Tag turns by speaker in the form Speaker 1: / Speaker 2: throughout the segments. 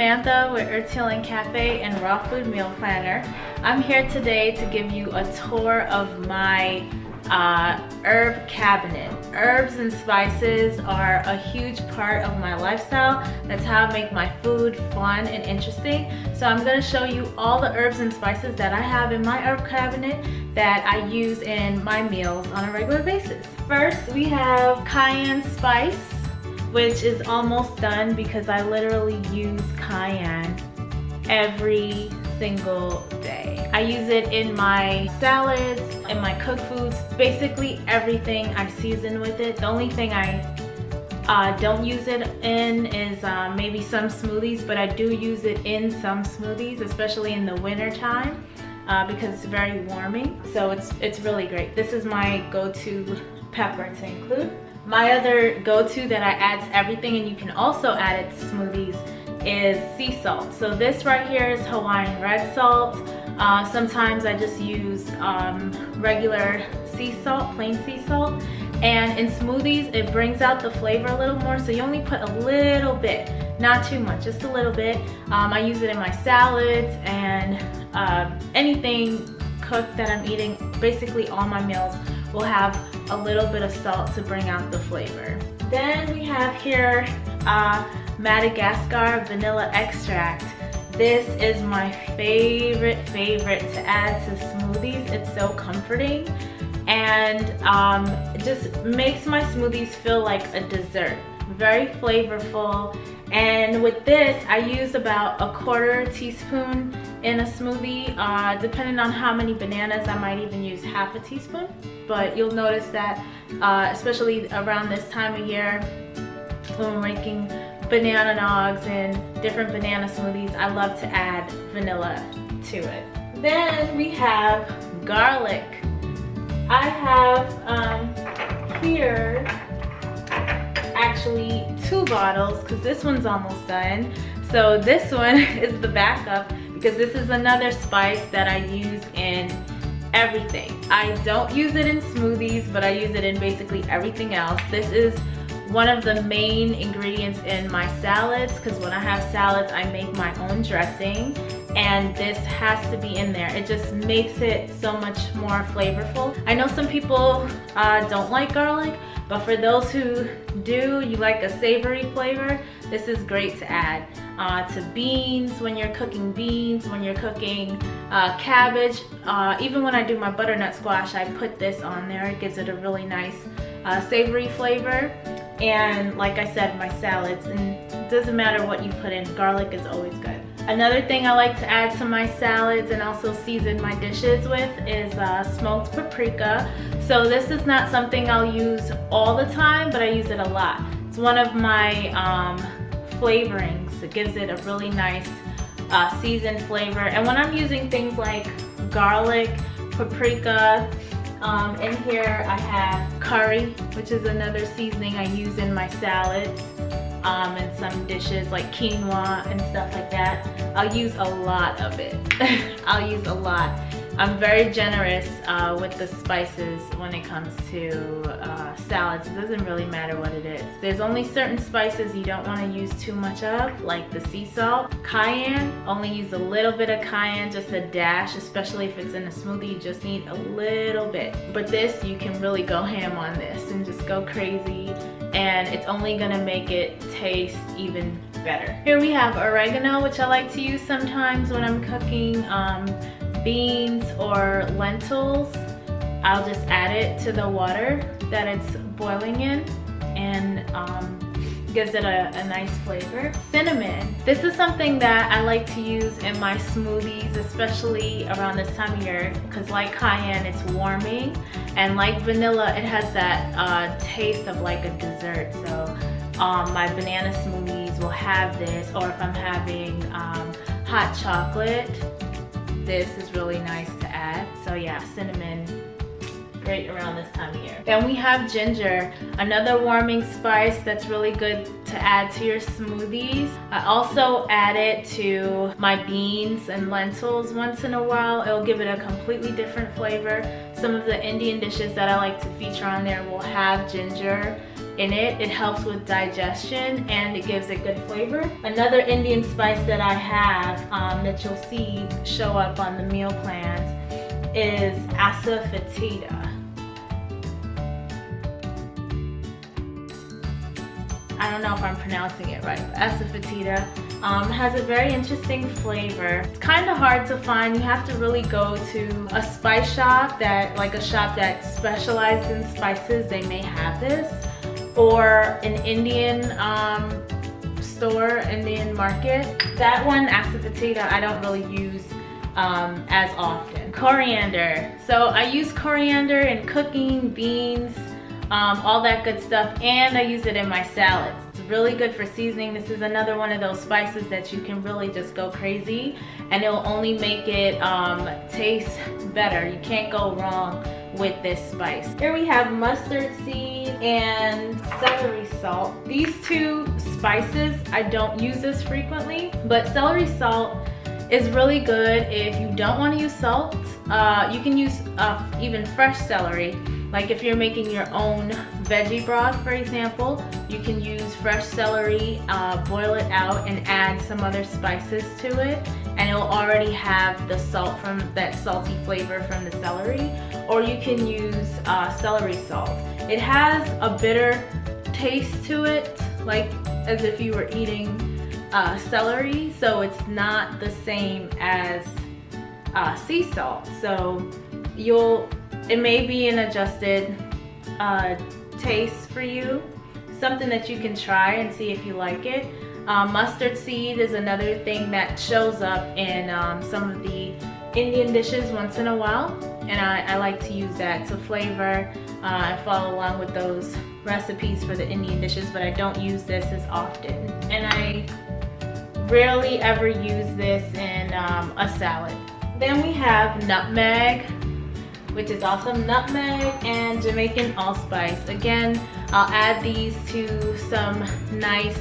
Speaker 1: Samantha with Ertilling Cafe and Raw Food Meal Planner. I'm here today to give you a tour of my herb cabinet. Herbs and spices are a huge part of my lifestyle. That's how I make my food fun and interesting. So I'm going to show you all the herbs and spices that I have in my herb cabinet that I use in my meals on a regular basis. First, we have cayenne spice, which is almost done because I literally use cayenne every single day. I use it in my salads, in my cooked foods, basically everything I season with it. The only thing I don't use it in is maybe some smoothies, but I do use it in some smoothies, especially in the winter time because it's very warming. So it's really great. This is my go-to pepper to include. My other go-to that I add to everything, and you can also add it to smoothies, is sea salt. So this right here is Hawaiian red salt. Sometimes I just use regular sea salt, plain sea salt. And in smoothies, it brings out the flavor a little more, so you only put a little bit, not too much, just a little bit. I use it in my salads and anything cooked that I'm eating. Basically all my meals will have a little bit of salt to bring out the flavor. Then we have here Madagascar vanilla extract. This is my favorite to add to smoothies. It's so comforting and it just makes my smoothies feel like a dessert. Very flavorful. And with this, I use about a 1/4 teaspoon in a smoothie. Depending on how many bananas, I might even use 1/2 teaspoon. But you'll notice that, especially around this time of year, when we're making banana nogs and different banana smoothies, I love to add vanilla to it. Then we have garlic. I have here actually 2 bottles because this one's almost done. So this one is the backup because this is another spice that I use in everything. I don't use it in smoothies, but I use it in basically everything else. This is one of the main ingredients in my salads because when I have salads, I make my own dressing, and this has to be in there. It just makes it so much more flavorful. I know some people don't like garlic, but for those who do, you like a savory flavor, this is great to add to beans, when you're cooking beans, when you're cooking cabbage. Even when I do my butternut squash, I put this on there. It gives it a really nice savory flavor. And like I said, my salads, and it doesn't matter what you put in, garlic is always good. Another thing I like to add to my salads and also season my dishes with is smoked paprika. So this is not something I'll use all the time, but I use it a lot. It's one of my flavorings. It gives it a really nice seasoned flavor. And when I'm using things like garlic, paprika, in here I have curry, which is another seasoning I use in my salads. And some dishes like quinoa and stuff like that. I'll use a lot of it. I'll use a lot. I'm very generous with the spices when it comes to salads. It doesn't really matter what it is. There's only certain spices you don't want to use too much of, like the sea salt. Cayenne, only use a little bit of cayenne, just a dash, especially if it's in a smoothie, you just need a little bit. But this, you can really go ham on this and just go crazy, and it's only gonna make it taste even better. Here we have oregano, which I like to use sometimes when I'm cooking beans or lentils. I'll just add it to the water that it's boiling in, and gives it a nice flavor. Cinnamon. This is something that I like to use in my smoothies, especially around this time of year, because like cayenne, it's warming, and like vanilla, it has that taste of like a dessert. So my banana smoothies will have this, or if I'm having hot chocolate, this is really nice to add. So yeah, cinnamon, great around this time of year. Then we have ginger, another warming spice that's really good to add to your smoothies. I also add it to my beans and lentils once in a while. It'll give it a completely different flavor. Some of the Indian dishes that I like to feature on there will have ginger in it. It helps with digestion and it gives it good flavor. Another Indian spice that I have that you'll see show up on the meal plans is Asafoetida. I don't know if I'm pronouncing it right. Asafoetida has a very interesting flavor. It's kind of hard to find. You have to really go to a spice shop, like a shop that specializes in spices. They may have this, or an Indian store, Indian market. That one, Asafoetida, I don't really use as often. Coriander. So I use coriander in cooking, beans, all that good stuff, and I use it in my salads. It's really good for seasoning. This is another one of those spices that you can really just go crazy, and it'll only make it taste better. You can't go wrong with this spice. Here we have mustard seed and celery salt. These two spices, I don't use this frequently, but celery salt is really good if you don't want to use salt. You can use even fresh celery. Like if you're making your own veggie broth, for example, you can use fresh celery, boil it out and add some other spices to it, and it'll already have the salt from that salty flavor from the celery. Or you can use celery salt. It has a bitter taste to it, like as if you were eating celery, so it's not the same as sea salt. So it may be an adjusted taste for you, something that you can try and see if you like it. Mustard seed is another thing that shows up in some of the Indian dishes once in a while, and I like to use that to flavor and follow along with those recipes for the Indian dishes, but I don't use this as often. And I rarely ever use this in a salad. Then we have nutmeg, which is awesome. Nutmeg and Jamaican allspice. Again, I'll add these to some nice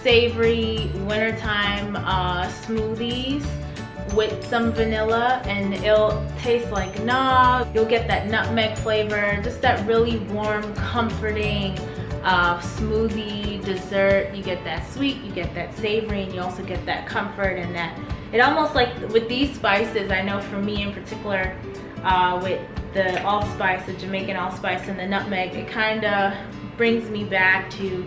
Speaker 1: savory wintertime smoothies with some vanilla, and it'll taste like naan. You'll get that nutmeg flavor, just that really warm, comforting smoothie dessert. You get that sweet, you get that savory, and you also get that comfort, and that it almost, like with these spices, I know for me in particular, with the allspice, the Jamaican allspice and the nutmeg, it kind of brings me back to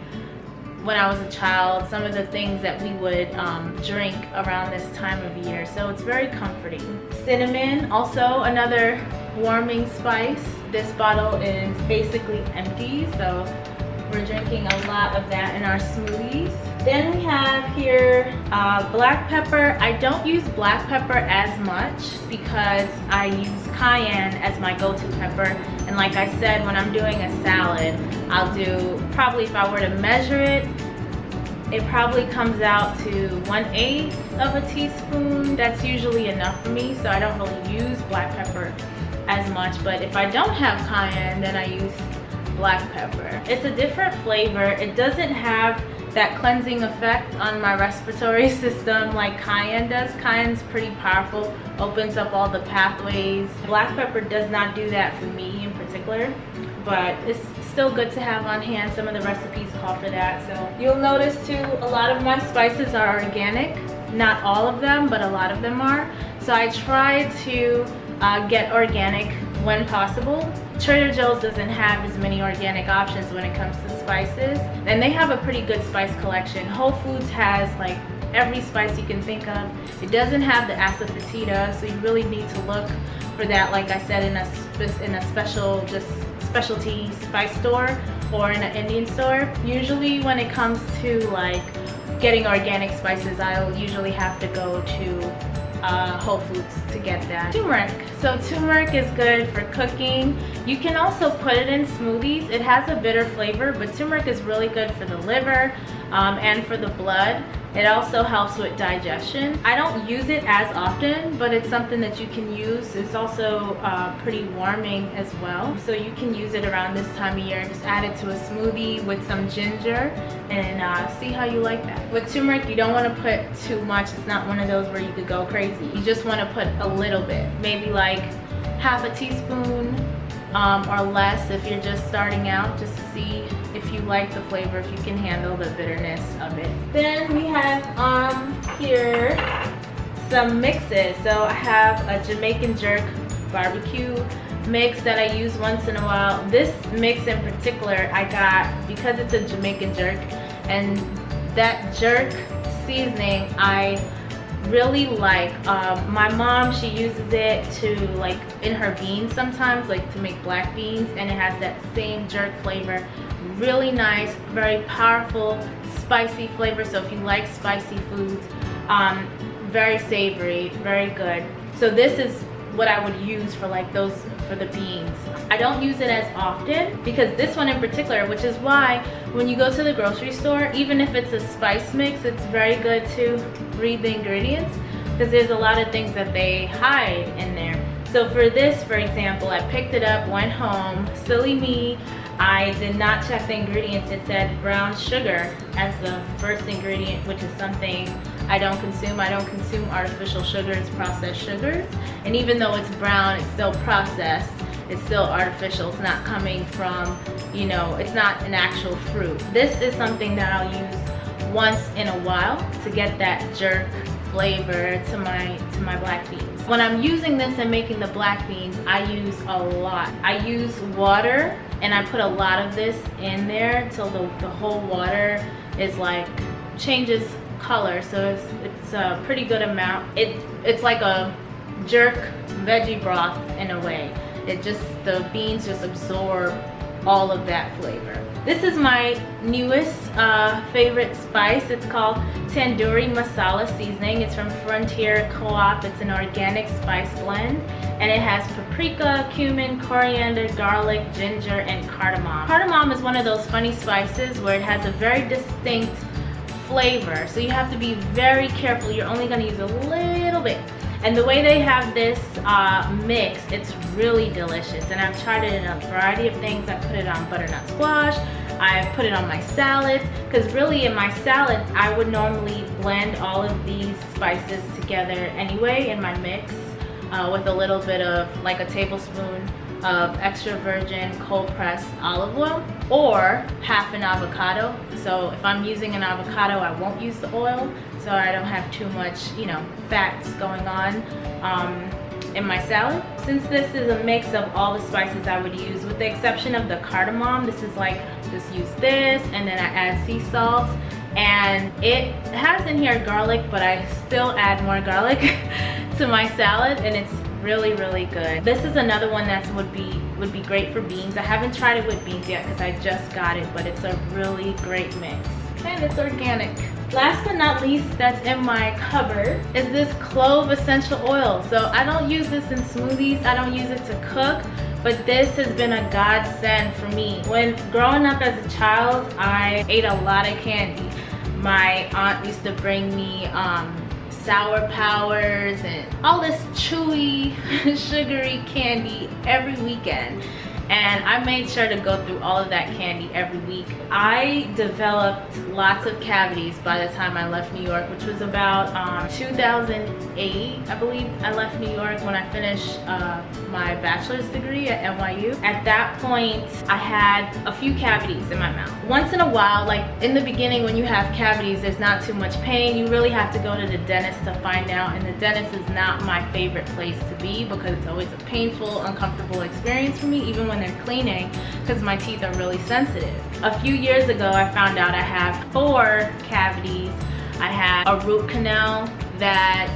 Speaker 1: when I was a child, some of the things that we would drink around this time of year. So it's very comforting. Cinnamon, also another warming spice. This bottle is basically empty, so we're drinking a lot of that in our smoothies. Then we have here black pepper. I don't use black pepper as much because I use cayenne as my go-to pepper. And like I said, when I'm doing a salad, I'll do, probably if I were to measure it, it probably comes out to 1/8 of a teaspoon. That's usually enough for me, so I don't really use black pepper as much. But if I don't have cayenne, then I use black pepper. It's a different flavor. It doesn't have that cleansing effect on my respiratory system like cayenne does. Cayenne's pretty powerful, opens up all the pathways. Black pepper does not do that for me in particular, but it's still good to have on hand. Some of the recipes call for that. So you'll notice too, a lot of my spices are organic. Not all of them, but a lot of them are. So I try to get organic when possible. Trader Joe's doesn't have as many organic options when it comes to spices, and they have a pretty good spice collection. Whole Foods has like every spice you can think of. It doesn't have the Asafoetida, so you really need to look for that, like I said, in a specialty spice store or in an Indian store. Usually when it comes to like getting organic spices, I'll usually have to go to Whole Foods to get that. Turmeric. So turmeric is good for cooking. You can also put it in smoothies. It has a bitter flavor, but turmeric is really good for the liver and for the blood. It also helps with digestion. I don't use it as often, but it's something that you can use. It's also pretty warming as well. So you can use it around this time of year. Just add it to a smoothie with some ginger and see how you like that. With turmeric, you don't want to put too much. It's not one of those where you could go crazy. You just want to put a little bit, maybe like half a teaspoon or less if you're just starting out, just to see like the flavor, if you can handle the bitterness of it. Then we have here some mixes. So I have a Jamaican jerk barbecue mix that I use once in a while. This mix in particular I got because it's a Jamaican jerk, and that jerk seasoning I really like. My mom, she uses it to like in her beans sometimes, like to make black beans, and it has that same jerk flavor. Really nice, very powerful, spicy flavor. So if you like spicy foods, very savory, very good. So this is what I would use for like those, for the beans. I don't use it as often because this one in particular, which is why when you go to the grocery store, even if it's a spice mix, it's very good to read the ingredients because there's a lot of things that they hide in there. So for this, for example, I picked it up, went home, silly me, I did not check the ingredients. It said brown sugar as the first ingredient, which is something I don't consume. I don't consume artificial sugars, processed sugars. And even though it's brown, it's still processed. It's still artificial. It's not coming from, you know, it's not an actual fruit. This is something that I'll use once in a while to get that jerk flavor to my black beans. When I'm using this and making the black beans, I use a lot. I use water, and I put a lot of this in there till the whole water is like changes color. So it's a pretty good amount. It's like a jerk veggie broth in a way. The beans just absorb all of that flavor. This is my newest favorite spice. It's called Tandoori Masala Seasoning. It's from Frontier Co-op. It's an organic spice blend, and it has paprika, cumin, coriander, garlic, ginger, and cardamom. Cardamom is one of those funny spices where it has a very distinct flavor, so you have to be very careful. You're only going to use a little bit. And the way they have this mix, it's really delicious. And I've tried it in a variety of things. I put it on butternut squash. I put it on my salads. Because really in my salad, I would normally blend all of these spices together anyway in my mix with a little bit of like a tablespoon of extra virgin cold pressed olive oil or half an avocado. So if I'm using an avocado, I won't use the oil, so I don't have too much, you know, fats going on in my salad. Since this is a mix of all the spices I would use, with the exception of the cardamom, this is like just use this and then I add sea salt, and it has in here garlic, but I still add more garlic to my salad, and it's really, really good. This is another one that would be great for beans. I haven't tried it with beans yet because I just got it, but it's a really great mix. And it's organic. Last but not least, that's in my cupboard, is this clove essential oil. So I don't use this in smoothies, I don't use it to cook, but this has been a godsend for me. When growing up as a child, I ate a lot of candy. My aunt used to bring me Sour Powers and all this chewy, sugary candy every weekend. And I made sure to go through all of that candy every week. I developed lots of cavities by the time I left New York, which was about 2008, I believe. I left New York when I finished my bachelor's degree at NYU. At that point, I had a few cavities in my mouth. Once in a while, like in the beginning when you have cavities, there's not too much pain. You really have to go to the dentist to find out, and the dentist is not my favorite place to be because it's always a painful, uncomfortable experience for me, even when they're cleaning, because my teeth are really sensitive. A few years ago, I found out I have 4 cavities. I had a root canal that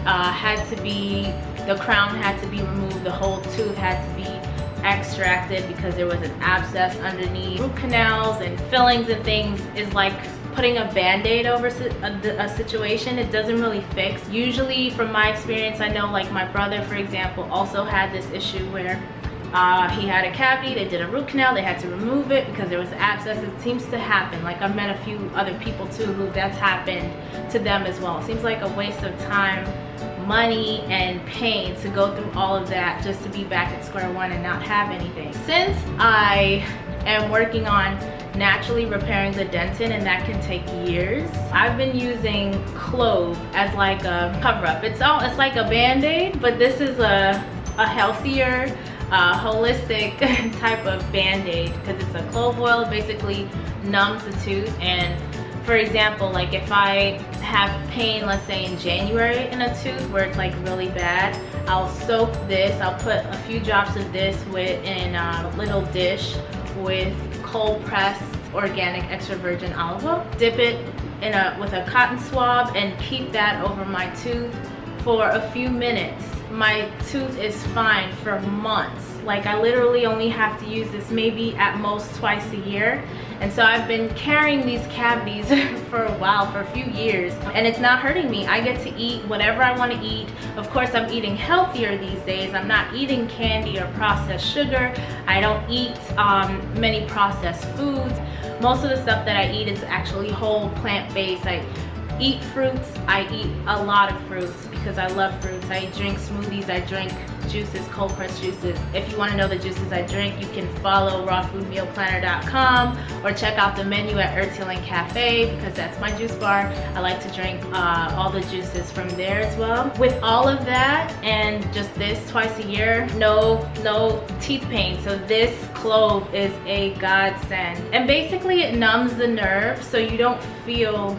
Speaker 1: the crown had to be removed, the whole tooth had to be extracted because there was an abscess underneath. Root canals and fillings and things is like putting a band-aid over a situation. It doesn't really fix. Usually, from my experience, I know like my brother, for example, also had this issue where he had a cavity, they did a root canal, they had to remove it because there was an abscess. It seems to happen. Like I've met a few other people too who that's happened to them as well. It seems like a waste of time, money, and pain to go through all of that just to be back at square one and not have anything. Since I am working on naturally repairing the dentin, and that can take years, I've been using clove as like a cover-up. It's like a band-aid, but this is a healthier holistic type of band-aid, because it's a clove oil. It basically numbs the tooth. And for example, like if I have pain, let's say in January in a tooth where it's like really bad, I'll soak this. I'll put a few drops of this in a little dish with cold pressed organic extra virgin olive oil. Dip it with a cotton swab and keep that over my tooth for a few minutes. My tooth is fine for months. Like I literally only have to use this maybe at most twice a year. And so I've been carrying these cavities for a while, for a few years, and it's not hurting me. I get to eat whatever I want to eat. Of course, I'm eating healthier these days. I'm not eating candy or processed sugar. I don't eat many processed foods. Most of the stuff that I eat is actually whole plant-based. I eat fruits. I eat a lot of fruits because I love fruits. I drink smoothies. I drink juices, cold pressed juices. If you want to know the juices I drink, you can follow rawfoodmealplanner.com or check out the menu at Earth Healing Cafe, because that's my juice bar. I like to drink all the juices from there as well. With all of that and just this twice a year, no teeth pain. So this clove is a godsend. And basically it numbs the nerve so you don't feel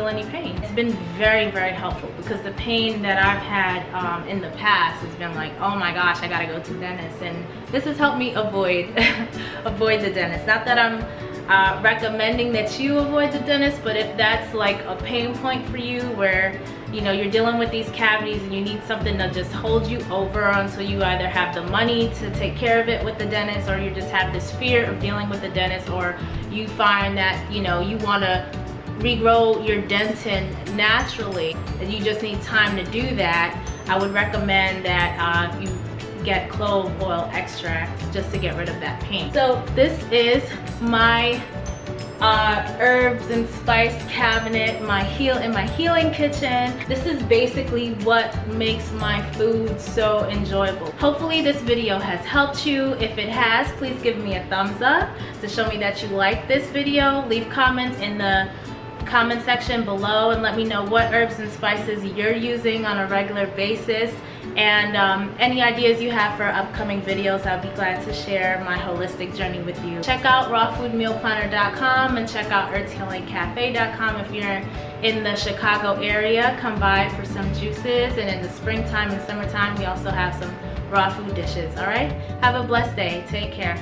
Speaker 1: any pain. It's been very, very helpful, because the pain that I've had in the past has been like, oh my gosh, I gotta go to the dentist, and this has helped me avoid the dentist. Not that I'm recommending that you avoid the dentist, but if that's like a pain point for you, where you're dealing with these cavities and you need something to just hold you over until you either have the money to take care of it with the dentist, or you just have this fear of dealing with the dentist, or you find that you want to regrow your dentin naturally and you just need time to do that, I would recommend that you get clove oil extract just to get rid of that pain. So this is my herbs and spice cabinet, in my healing kitchen. This is basically what makes my food so enjoyable. Hopefully this video has helped you. If it has, please give me a thumbs up to show me that you like this video. Leave comments in the comment section below and let me know what herbs and spices you're using on a regular basis, and any ideas you have for upcoming videos. I'll be glad to share my holistic journey with you. Check out rawfoodmealplanner.com and check out earthhealingcafe.com. If you're in the Chicago area, come by for some juices, and in the springtime and summertime we also have some raw food dishes. All right, have a blessed day. Take care.